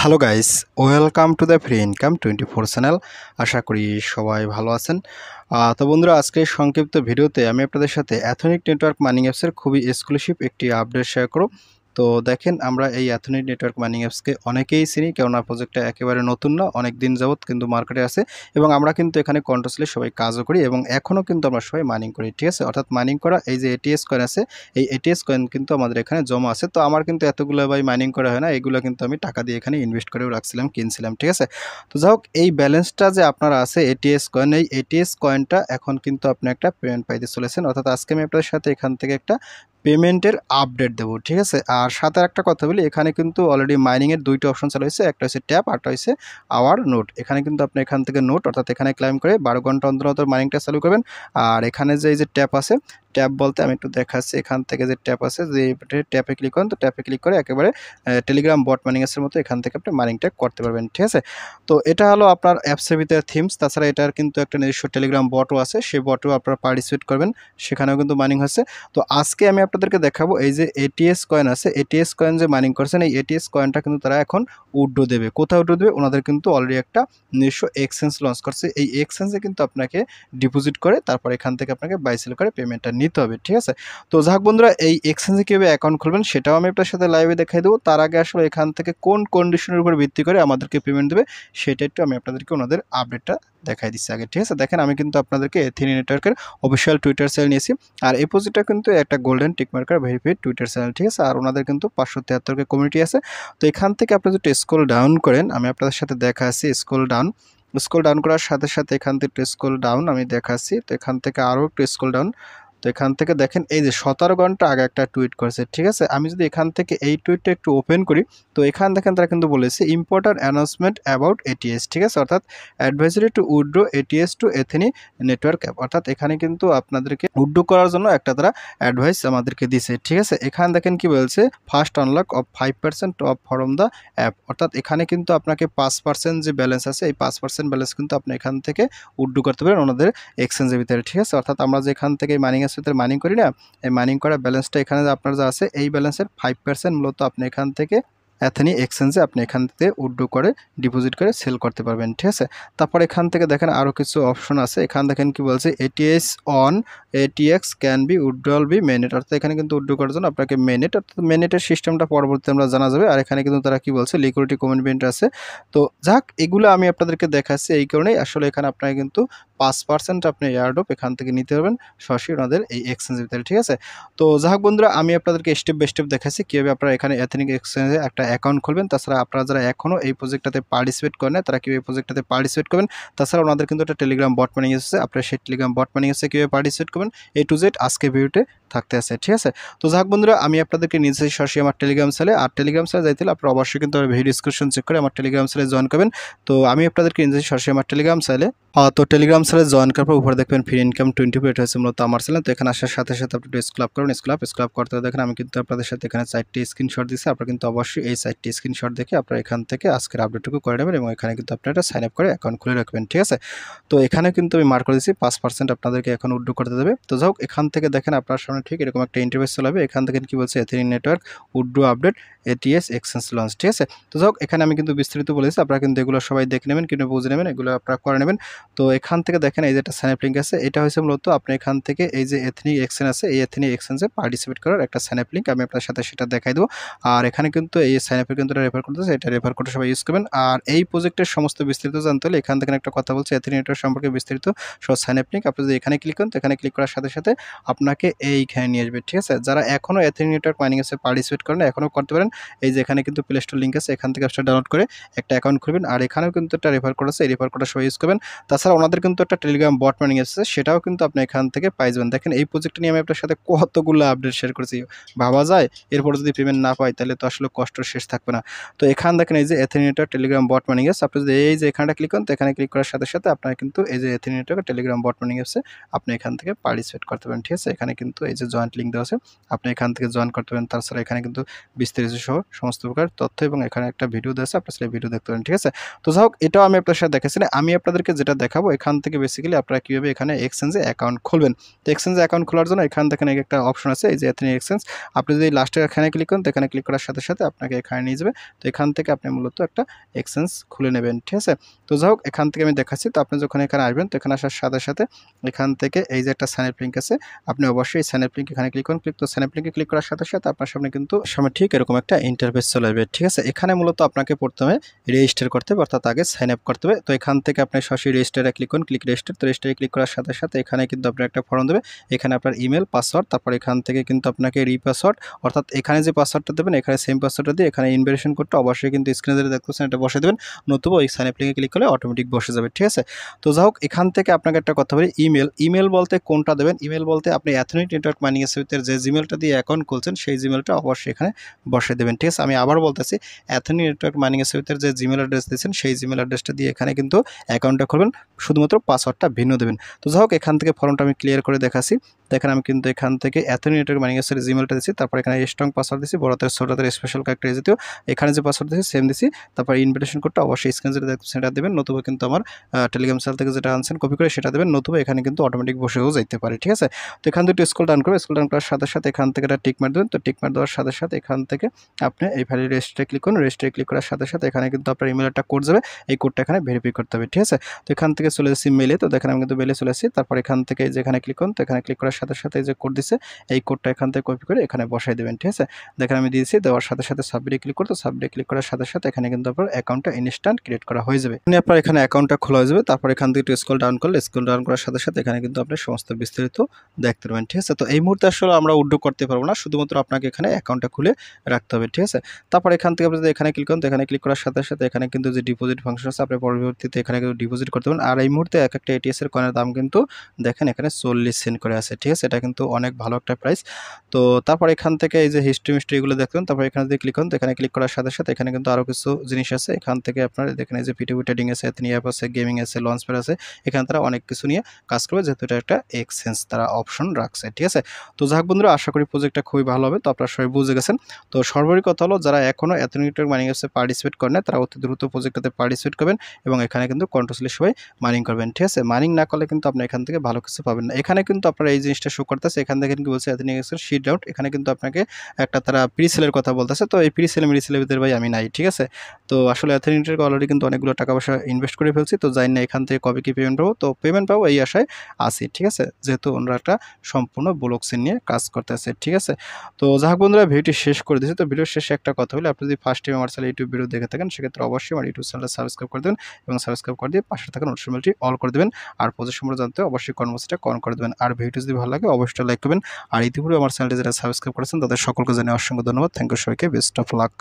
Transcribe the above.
Hello guys, welcome to the free income 24 channel. আশা করি সবাই ভালো আছেন। তো বন্ধুরা, আজকে সংক্ষিপ্ত ভিডিওতে আমি আপনাদের সাথে এথনিক নেটওয়ার্ক মাইনিং অ্যাপসের খুবই এক্সক্লুসিভ একটি আপডেট শেয়ার করব। তো দেখেন, আমরা এই এথনিক নেটওয়ার্ক মাইনিং অ্যাপসকে অনেকেই চিনি, কেননা প্রজেক্টটা একেবারে নতুন না, অনেক দিন যাবত কিন্তু মার্কেটে আছে এবং আমরা কিন্তু এখানে কন্টিনিউয়াসলি সবাই কাজও করি এবং এখনও কিন্তু আমরা সবাই মাইনিং করি, ঠিক আছে। অর্থাৎ মাইনিং করা এই যে এটিএস কয়েন আছে, এই এটিএস কয়েন কিন্তু আমাদের এখানে জমা আছে। তো আমার কিন্তু এতগুলো ভাই মাইনিং করা হয় না, এগুলো কিন্তু আমি টাকা দিয়ে এখানে ইনভেস্ট করেও রাখছিলাম, কিনছিলাম, ঠিক আছে। তো যাই হোক, এই ব্যালেন্সটা যে আপনারা আছে এটিএস কয়েন, এই এটিএস কয়েনটা এখন কিন্তু আপনি একটা পেমেন্ট পাইতে চলেছেন। অর্থাৎ আজকে আমি আপনাদের সাথে এখান থেকে একটা পেমেন্টের আপডেট দেবো, ঠিক আছে। আর সাথে একটা কথা বলি, এখানে কিন্তু অলরেডি মাইনিংয়ের দুইটা অপশন চালু হয়েছে, একটা হচ্ছে ট্যাপ, আরটা হচ্ছে আওয়ার নোট। এখানে কিন্তু আপনি এখান থেকে নোট, অর্থাৎ এখানে ক্লাইম করে 12 ঘন্টা অন্তর অন্তর মাইনিংটা চালু করবেন। আর এখানে যে এই যে ট্যাপ আছে, ট্যাপ বলতে আমি একটু দেখাচ্ছি, এখান থেকে যে ট্যাপ আছে, যে ট্যাপে ক্লিক করেন, তো ট্যাপে ক্লিক করে একেবারে টেলিগ্রাম বট মাইনিংয়ের মতো এখান থেকে আপনি মাইনিংটা করতে পারবেন, ঠিক আছে। তো এটা হলো আপনার অ্যাপসের ভিতরে থিমস। তাছাড়া এটার কিন্তু একটা নিজস্ব টেলিগ্রাম বটও আছে, সেই বটও আপনারা পার্টিসিপেট করবেন, সেখানেও কিন্তু মাইনিং হচ্ছে। তো আজকে আমি আপনাদেরকে দেখাবো এই যে এটিএস কয়েন আছে, এটিএস কয়েন যে মাইনিং করছেন, এই এটিএস কয়েনটা কিন্তু তারা এখন উড্ডো দেবে। কোথায় উড্ডো দেবে? ওনাদের কিন্তু অলরেডি একটা নিজস্ব এক্সচেঞ্জ লঞ্চ করছে, এই এক্সচেঞ্জে কিন্তু আপনাকে ডিপোজিট করে তারপর এখান থেকে আপনাকে বাই সেল করে পেমেন্টটা নিতে হবে, ঠিক আছে। তো যাক বন্ধুরা, এই এক্সচেঞ্জে কীভাবে অ্যাকাউন্ট খুলবেন সেটাও আমি আপনার সাথে লাইভে দেখাই দেবো। তার আগে আসলে এখান থেকে কোন কন্ডিশনের উপর ভিত্তি করে আমাদেরকে পেমেন্ট দেবে সেটা একটু আমি আপনাদেরকে ওনাদের আপডেটটা দেখাই দিচ্ছি আগে, ঠিক আছে। দেখেন, আমি কিন্তু আপনাদেরকে এথিনি নেটওয়ার্কের অফিসিয়াল টুইটার চ্যানেল নিয়েছি, আর এই প্রজেক্টটা কিন্তু একটা গোল্ডেন টিকমার্কার ভেরিফাইড টুইটার চ্যানেল, ঠিক আছে। আর ওনাদের কিন্তু 573 কমিউনিটি আছে। তো এখান থেকে আপনি যদি স্ক্রল ডাউন করেন, আমি আপনাদের সাথে দেখাচ্ছি, স্ক্রল ডাউন করার সাথে সাথে এখান থেকে একটু স্ক্রল ডাউন আমি দেখাচ্ছি। তো এখান থেকে আরও একটু স্ক্রল ডাউন, তো এখান থেকে দেখেন এই যে 17 ঘন্টা আগে একটা টুইট করেছে, ঠিক আছে। আমি যদি এখান থেকে এই টুইটটা একটু ওপেন করি, তো এখান দেখেন তারা কিন্তু বলেছে ইম্পর্টেন্ট অ্যানাউন্সমেন্ট অ্যাবাউট এটিএস, ঠিক আছে। অর্থাৎ advisory to withdraw ATS to Ethena network app. অর্থাৎ এখানে কিন্তু আপনাদেরকে উইথড্র করার জন্য একটা তারা অ্যাডভাইস আমাদেরকে দিছে, ঠিক আছে। এখানে দেখেন কি বলছে, first unlock of 5% of from the app. অর্থাৎ এখানে কিন্তু আপনাকে 5% যে ব্যালেন্স আছে, এই 5% ব্যালেন্স কিন্তু আপনি এখান থেকে উইথড্র করতে পারেন ওনাদের এক্সচেঞ্জের ভিতরে, ঠিক আছে। অর্থাৎ আমরা যে এখান থেকে মাইনিং এর ভিতরে মাইনিং করি না, এই মাইনিং করা ব্যালেন্সটা এখানে যে আপনার যা আছে, এই ব্যালেন্সের 5% মূলত আপনি এখান থেকে এথেনি এক্সচেঞ্জে আপনি এখান থেকে উইথড্র করে ডিপোজিট করে সেল করতে পারবেন, ঠিক আছে। তারপর এখান থেকে দেখেন আরও কিছু অপশন আছে। এখানে দেখেন কি বলছে, ATS on ATX can be withdrawal be mainnet. অর্থাৎ এখানে কিন্তু উইথড্র করার জন্য আপনাকে মেনেট, অর্থাৎ মেনেটের সিস্টেমটা পরবর্তীতে আমরা জানা যাবে। আর এখানে কিন্তু তারা কি বলছে, লিকুইডিটি কমিটমেন্ট আছে। তো যাক, এগুলো আমি আপনাদেরকে দেখাচ্ছি এই কারণেই, আসলে এখানে আপনাকে কিন্তু 5% আপনি এয়ারড্রপ এখান থেকে নিতে পারবেন সরাসরি ওনাদের এই এক্সচেঞ্জের ভিতরে, ঠিক আছে। তো যাক বন্ধুরা, আমি আপনাদেরকে স্টেপ বাই স্টেপ দেখাচ্ছি কীভাবে আপনারা এখানে এথেনিক এক্সচেঞ্জে একটা অ্যাকাউন্ট খুলবেন। তাছাড়া আপনারা যারা এখনও এই প্রজেক্টটাতে পার্টিসিপেট করেন না, তারা কীভাবে এই প্রজেক্টটাতে পার্টিসিপেট করবেন। তাছাড়া ওনাদের কিন্তু একটা টেলিগ্রাম বট মাইনিং এসেছে, আপনারা সেই টেলিগ্রাম বট মাইনিং এসে কীভাবে পার্টিসিপেট করবেন, এ টু জেড আজকে ভিডিওতে থাকতে আছে, ঠিক আছে। তো যাক বন্ধুরা, আমি আপনাদেরকে নিজে সরাসরি আমার টেলিগ্রাম চ্যানেলে, আর টেলিগ্রাম চ্যানেলে যাইতে হলে আপনারা অবশ্যই কিন্তু ভিডিও ডিসক্রিপশন চেক করে আমার টেলিগ্রাম চ্যানেলে জয়েন করবেন। তো আমি আপনাদেরকে নিজে সরাসরি আমার টেলিগ্রাম চ্যানেলে, তো টেলিগ্রাম চ্যানেলে জয়েন করার পর উপরে দেখবেন ফ্রি ইনকাম 24, এটা হচ্ছে মূলত আমার চ্যানেল। তো এখানে আসার সাথে সাথে আপনি একটু স্ক্রল আপ করুন, স্ক্রল আপ করতে দেখেন আমি কিন্তু আপনাদের সাথে এখানে 4টি স্ক্রিনশট দিচ্ছি। আপনারা কিন্তু অবশ্যই এই 4টি স্ক্রিনশট দেখে আপনারা এখান থেকে আজকের আপডেটটুকু করে নেবেন এবং এখানে কিন্তু আপনারা সাইন আপ করে অ্যাকাউন্ট খুলে রাখবেন, ঠিক আছে। তো এখানে কিন্তু আমি মার্ক করে দিচ্ছি 5% আপনাদেরকে এখন উইথড্র করতে দেবে। তো যাই হোক, এখান থেকে দেখেন আপনার সামনে ঠিক এরকম একটা ইন্টারফেস চলে যাবে। এখান থেকে কি বলছে, Ethena network withdraw update ATS exchange launch, ঠিক আছে। তো যাই হোক, এখানে আমি কিন্তু বিস্তারিত বলেছি, আপনারা কিন্তু এগুলো সবাই দেখে নেবেন, কিন্তু বুঝে নেবেন, এগুলো আপনারা করে নেবেন। তো এখান থেকে দেখেন এই যে একটা সাইন আপ লিঙ্ক আছে, এটা হচ্ছে মূলত আপনি এখান থেকে এই যে এথেনিক এক্সচেঞ্জ আছে, এই এথেনিক এক্সচেঞ্জে পার্টিসিপেট করার একটা সাইন আপ লিঙ্ক আমি আপনার সাথে সেটা দেখাই দেবো। আর এখানে কিন্তু এই সাইন আপের কিন্তু রেফার করতেছে, এটা রেফার করে সবাই ইউজ করবেন। আর এই প্রজেক্টের সমস্ত বিস্তারিত জানতে হলে এখান থেকে একটা কথা বলছে, এথেনিক নেটওয়ার্ক সম্পর্কে বিস্তারিত সব সাইন আপ লিঙ্ক। আপনি যদি এখানে ক্লিক করেন, তো এখানে ক্লিক করার সাথে সাথে আপনাকে এইখানে নিয়ে আসবে, ঠিক আছে। যারা এখনও এথেনিক নেটওয়ার্ক মাইনিং এসে পার্টিসিপেট করেন, এখনও করতে পারেন। এই যে এখানে কিন্তু প্লে স্টোর লিঙ্ক আছে, এখান থেকে আপনি ডাউনলোড করে একটা অ্যাকাউন্ট খুলবেন। আর এখানেও কিন্তু একটা রেফার কোড আছে, এই রেফার কোডটা সবাই ইউজ করবেন। তাছাড়া ওনাদের কিন্তু একটা টেলিগ্রাম বট মাইনিং আছে, সেটাও কিন্তু আপনি এখান থেকে পাই যাবেন। দেখেন, এই প্রজেক্টটা নিয়ে আমি আপনার সাথে কতগুলো আপডেট শেয়ার করেছি, ভাবা যায় এরপর যদি পেমেন্ট না পাই তাহলে তো আসলে কষ্ট শেষ থাকবে না। তো এখান দেখেন এই যে এথেনি নেটওয়ার্ক টেলিগ্রাম বট মাইনিং আছে, আপনি যদি এই যে এখানটা ক্লিক করেন, তো এখানে ক্লিক করার সাথে সাথে আপনার কিন্তু এই যে এথেনি নেটওয়ার্ক টেলিগ্রাম বট মাইনিং আছে, আপনি এখান থেকে পার্টিসিপেট করতে পারেন, ঠিক আছে। এখানে কিন্তু এই যে জয়েন্ট লিঙ্ক দেওয়া আছে, আপনি এখান থেকে জয়েন করতে পারেন। তাছাড়া এখানে কিন্তু বিস্তারিত সহ সমস্ত প্রকার তথ্য এবং এখানে একটা ভিডিও দেওয়া আছে, আপনার সেই ভিডিও দেখতে পারেন, ঠিক আছে। তো যাই হোক, এটাও আমি আপনার সাথে দেখাচ্ছি না, আমি আপনাদেরকে যেটা দেখাবো এখান থেকে থেকে বেসিক্যালি আপনারা কীভাবে এখানে এক্সচেঞ্জে অ্যাকাউন্ট খুলবেন। তো এক্সচেঞ্জে অ্যাকাউন্ট খোলার জন্য এখান থেকে একটা অপশন আছে, এই যে এথনিক এক্সচেঞ্জ। আপনি যদি লাস্টে এখানে ক্লিক করেন, তো এখানে ক্লিক করার সাথে সাথে আপনাকে এখানে নিয়ে যাবে। তো এখান থেকে আপনি মূলত একটা এক্সচেঞ্জ খুলে নেবেন, ঠিক আছে। তো যাই হোক, এখান থেকে আমি দেখাচ্ছি। তো আপনি যখন এখানে আসবেন, তো এখানে আসার সাথে সাথে এখান থেকে এই যে একটা সাইন আপ লিঙ্ক আছে, আপনি অবশ্যই সাইন আপ লিঙ্ক এখানে ক্লিক করুন। তো সাইন আপ লিঙ্কে ক্লিক করার সাথে সাথে আপনার সামনে কিন্তু ঠিক এরকম একটা ইন্টারফেস চলে আসবে, ঠিক আছে। এখানে মূলত আপনাকে প্রথমে রেজিস্টার করতে হবে, অর্থাৎ আগে সাইন আপ করতে হবে। তো এখান থেকে আপনি সরাসরি রেজিস্টারে ক্লিক করুন, ক্লিক রেজিস্টার। তো রেজিস্টারে ক্লিক করার সাথে সাথে এখানে কিন্তু আপনার একটা ফর্ম দেবে। এখানে আপনার ইমেল, পাসওয়ার্ড, তারপর এখান থেকে কিন্তু আপনাকে রিপাসওয়ার্ড, অর্থাৎ এখানে যে পাসওয়ার্ডটা দেবেন এখানে সেম পাসওয়ার্ডটা দিয়ে এখানে ইনভেরিফিকেশন কোডটা অবশ্যই কিন্তু স্ক্রিনে যেটা দেখতেছেন এটা বসিয়ে দেবেন, নতুবা ওই সাইন আপ লিঙ্কে ক্লিক করলে অটোমেটিক বসে যাবে, ঠিক আছে। তো যাই হোক, এখান থেকে আপনাকে একটা কথা বলি, ইমেল বলতে কোনটা দেবেন? ইমেল বলতে আপনি এথনিক নেটওয়ার্ক মাইনিং এর যে জিমেলটা দিয়ে অ্যাকাউন্ট খুলছেন সেই জিমেলটা অবশ্যই এখানে বসিয়ে দেবেন, ঠিক আছে। আমি আবার বলতেছি, এথনিক নেটওয়ার্ক মাইনিং এর যে জিমেল অ্যাড্রেস দিয়েছেন সেই জিমেল অ্যাড্রেসটা দিয়ে এখানে কিন্তু অ্যাকাউন্টটা খুলবেন, শুধুমাত্র পাসওয়ার্ডটা ভিন্ন দেবেন। তো যাই হোক, এখান থেকে ফর্মটা আমি ক্লিয়ার করে দেখাচ্ছি। দেখেন আমি কিন্তু এখান থেকে এথনিক নেটওয়ার্ক মাইনিং এর জিমেলটা দিচ্ছি, তারপর এখানে স্ট্রং পাসওয়ার্ড দিচ্ছি, বড় হাতের ছোট হাতের স্পেশাল ক্যারেক্টার জাতীয় এখানে যে পাসওয়ার্ড দিচ্ছি সেম দিচ্ছি। তারপর ইনভিটেশন কোডটা অবশ্যই স্ক্রিনে যেটা দেখছেন সেটা দেবেন, নতুবা কিন্তু আমার টেলিগ্রাম চ্যানেল থেকে যেটা আনছেন কপি করে সেটা দেবেন, নতুবা এখানে কিন্তু অটোমেটিক বসেও যাইতে পারে, ঠিক আছে। তো এখান থেকে একটু স্ক্রল ডাউন করবে, স্ক্রল ডাউন করার সাথে সাথে এখান থেকে একটা টিক মার দেবেন। তো টিক মার দেওয়ার সাথে সাথে এখান থেকে আপনি এই ফাইলে রেজিস্টারে ক্লিক করুন, রেজিস্টারে ক্লিক করার সাথে সাথে এখানে কিন্তু আপনার ইমেল একটা কোড যাবে, এই কোডটা এখানে ভেরিফাই করতে হবে, ঠিক আছে। তো এখান থেকে চলে যাচ্ছি মেলে। তো দেখেন আমি কিন্তু মেলে চলে আসছি। তারপর এখান থেকে যেখানে ক্লিক করুন, তো এখানে ক্লিক করার সাথে সাথে এই যে কোড দিচ্ছে এই কোডটা এখান থেকে কপি করে এখানে বসাই দেবেন, ঠিক আছে। দেখেন আমি দিয়েছি, দেওয়ার সাথে সাথে সাবমিটে ক্লিক করতে, সাবমিটে ক্লিক করার সাথে সাথে এখানে কিন্তু আপনার অ্যাকাউন্টটা ইনস্ট্যান্ট ক্রিয়েট করা হয়ে যাবে। আপনার এখানে অ্যাকাউন্টটা খোলা হয়ে যাবে। তারপর এখান থেকে একটু স্ক্রল ডাউন করলে, স্ক্রল ডাউন করার সাথে সাথে এখানে কিন্তু আপনি সমস্ত বিস্তারিত দেখতে পাবেন, ঠিক আছে। তো এই মুহূর্তে আসলে আমরা উইথড্র করতে পারবো না, শুধুমাত্র আপনাকে এখানে অ্যাকাউন্টটা খুলে রাখতে হবে, ঠিক আছে। তারপর এখান থেকে আপনি এখানে ক্লিক করুন, এখানে ক্লিক করার সাথে সাথে এখানে কিন্তু যে ডিপোজিট ফাংশন আছে আপনি পরবর্তীতে এখানে কিন্তু ডিপোজিট করতে পারেন। আর এই মুহূর্তে এক একটা এটিএস এর কয়েনের দাম কিন্তু দেখেন এখানে 40 সেন্ট করে আছে, ঠিক আছে। এটা কিন্তু অনেক ভালো একটা প্রাইস। তো তারপর এখান থেকে এই যে হিস্ট্রি এগুলো দেখবেন, তারপর এখানে যদি ক্লিক করুন, এখানে ক্লিক করার সাথে সাথে এখানে কিন্তু আরও কিছু জিনিস আছে। এখান থেকে আপনার দেখেন এই যে পিটিভি ট্রেডিং আছে, এথনি অ্যাপ আছে, গেমিং আছে, লঞ্চপ্যাড আছে। এখানে তারা অনেক কিছু নিয়ে কাজ করবে, যেহেতু এটা একটা এক্সচেঞ্জ তারা অপশন রাখছে, ঠিক আছে। তো যাক বন্ধুরা, আশা করি প্রজেক্টটা খুবই ভালো হবে। তো আপনারা সবাই বুঝে গেছেন। তো সর্বোপরি কথা হলো, যারা এখনও এথনিক নেটওয়ার্ক মাইনিং অ্যাপসে পার্টিসিপেট করেন না তারা অতি দ্রুত প্রজেক্টটাতে পার্টিসিপেট করবেন এবং এখানে কিন্তু কন্টিনিউয়াসলি সবাই মাইনিং করবেন, ঠিক আছে। মাইনিং না করলে কিন্তু আপনি এখান থেকে ভালো কিছু পাবেন না। এখানে কিন্তু আপনারা এই জিনিসটা শো করতেছে, এখান থেকে কিন্তু বলছে এথনিক এক্সের শিট আউট, এখানে কিন্তু আপনাকে একটা তারা প্রি সেলের কথা বলতেছে। তো এই প্রি সেল মেরি সেলের ভিতরে ভাই আমি নাই, ঠিক আছে। তো আসলে এথনিক নেটওয়ার্ক অলরেডি কিন্তু অনেকগুলো টাকা পয়সা ইনভেস্ট করে ফেলছি, তো জানি না এখান থেকে কবে কি পেমেন্ট পাবো। তো পেমেন্ট পাবো এই আশায় আসি, ঠিক আছে, যেহেতু ওনারা একটা সম্পূর্ণ ব্লকচেইন নিয়ে কাজ করতেছে, ঠিক আছে। তো যাই হোক বন্ধুরা, ভিডিওটি শেষ করে দিয়েছি। তো ভিডিওর শেষে একটা কথা বলি, আপনি যদি ফার্স্ট টাইম আমার চ্যানেল ইউটিউব ভিডিও দেখে থাকেন সেক্ষেত্রে অবশ্যই আমার ইউটিউব চ্যানেলটা সাবস্ক্রাইব করে দেবেন এবং সাবস্ক্রাইব করে দিয়ে পাশে থাকা নোটিফিকেশনটি অল করে দেবেন। আর প্রজেক্ট সম্পর্কে জানতে অবশ্যই কর্মসূচিটা কন করে দেবেন। আর ভিডিও যদি ভালো লাগে অবশ্যই লাইক করবেন। আর ইতিপূর্বে আমার চ্যানেলটি যারা সাবস্ক্রাইব করেছেন তাদের সকলকে জানিয়ে অসংখ্য ধন্যবাদ। থ্যাংক ইউ সবাইকে, বেস্ট অফ লাক।